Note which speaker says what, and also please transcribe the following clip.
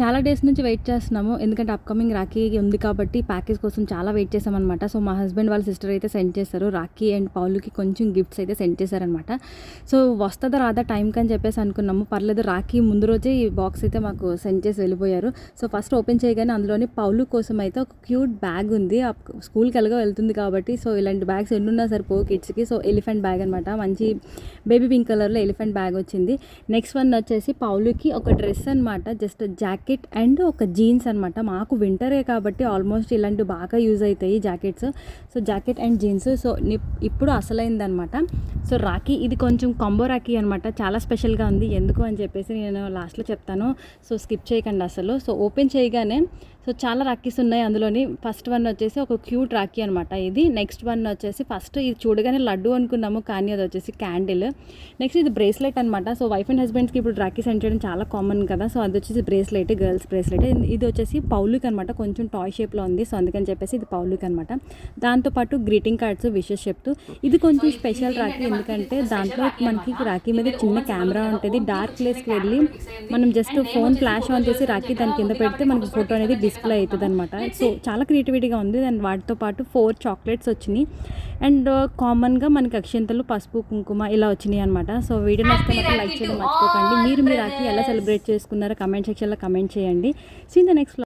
Speaker 1: చాలా డేస్ నుంచి వెయిట్ చేస్తున్నాము. ఎందుకంటే అప్‌కమింగ్ రాఖీ ఉంది కాబట్టి ప్యాకేజ్ కోసం చాలా వెయిట్ చేశామనమాట. సో, మా హస్బెండ్ వాళ్ళ సిస్టర్ అయితే సెండ్ చేశారు. రాఖీ అండ్ పౌలుకి కొంచెం గిఫ్ట్స్ అయితే సెండ్ చేశారనమాట. సో, వస్తదా రాదా టైంకి అని చెప్పేసి అనుకున్నాము. పర్లేదు రాఖీ ముందు రోజే ఈ బాక్స్ అయితే మాకు సెండ్ చేసి వెళ్ళిపోయారు. సో, ఫస్ట్ ఓపెన్ చేయగానే అందులోని పౌలు కోసం అయితే ఒక క్యూట్ బ్యాగ్ ఉంది. స్కూల్‌కి ఎలాగో వెళ్తుంది కాబట్టి సో, ఇలాంటి బ్యాగ్స్ ఎన్నున్నా సరిపోవు కిడ్స్‌కి. సో, ఎలిఫెంట్ బ్యాగ్ అనమాట. మంచి బేబీ పింక్ కలర్‌లో ఎలిఫెంట్ బ్యాగ్ వచ్చింది. నెక్స్ట్ వన్ వచ్చేసి పౌలుకి ఒక డ్రెస్ అనమాట. జస్ట్ జాకెట్ అండ్ ఒక జీన్స్ అనమాట. మాకు వింటరే కాబట్టి ఆల్మోస్ట్ ఇలాంటివి బాగా యూజ్ అవుతాయి jackets. So, jacket and jeans. So, ఇప్పుడు అసలైందనమాట. సో, రాఖీ ఇది కొంచెం కాంబో రాఖీ అనమాట. చాలా స్పెషల్గా ఉంది. ఎందుకు అని చెప్పేసి నేను లాస్ట్లో చెప్తాను. సో, స్కిప్ చేయకండి అసలు. సో, ఓపెన్ చేయగానే సో, చాలా రాఖీస్ ఉన్నాయి అందులోని. ఫస్ట్ వన్ వచ్చేసి ఒక క్యూట్ రాఖీ అనమాట ఇది. నెక్స్ట్ వన్ వచ్చేసి ఫస్ట్ ఇది చూడగానే లడ్డు అనుకున్నాము, కానీ అది వచ్చేసి క్యాండిల్. నెక్స్ట్ ఇది బ్రేస్లెట్ అనమాట. సో, వైఫ్ అండ్ హస్బెండ్స్కి ఇప్పుడు రాఖీ సెండ్ చేయడం చాలా కామన్ కదా. సో, అది వచ్చేసి బ్రేస్లెట్, గర్ల్స్ బ్రేస్లెట్. ఇది వచ్చేసి పౌలుకి అనమాట. కొంచెం టాయ్ షేప్లో ఉంది. సో, అందుకని చెప్పేసి ఇది పౌలుకి అనమాట. దాంతోపాటు గ్రీటింగ్ కార్డ్స్, విషెస్ చెప్తూ ఇది కొంచెం స్పెషల్ రాఖీ. ఎందుకంటే దాంట్లో మనకి రాఖీ మీద చిన్న కెమెరా ఉంటుంది. డార్క్ ప్లేస్కి వెళ్ళి మనం జస్ట్ ఫోన్ ఫ్లాష్ ఆన్ చేసి రాఖీ దాని కింద పెడితే మనకి ఫోటో అనేది డిస్ప్లే అవుతుంది అనమాట. సో, చాలా క్రియేటివిటీగా ఉంది. అండ్ వాటితో పాటు 4 చాక్లెట్స్ వచ్చినాయి. అండ్ కామన్గా మనకి అక్షింతలు, పసుపు, కుంకుమ ఇలా వచ్చినాయి అనమాట. సో, వీడియో నచ్చితే మాత్రం లైక్ చేయడం మర్చిపోకండి. మీరు రాఖీ ఎలా సెలబ్రేట్ చేసుకున్నారో కమెంట్ సెక్షన్లో కమెంట్ చేయండి. See the next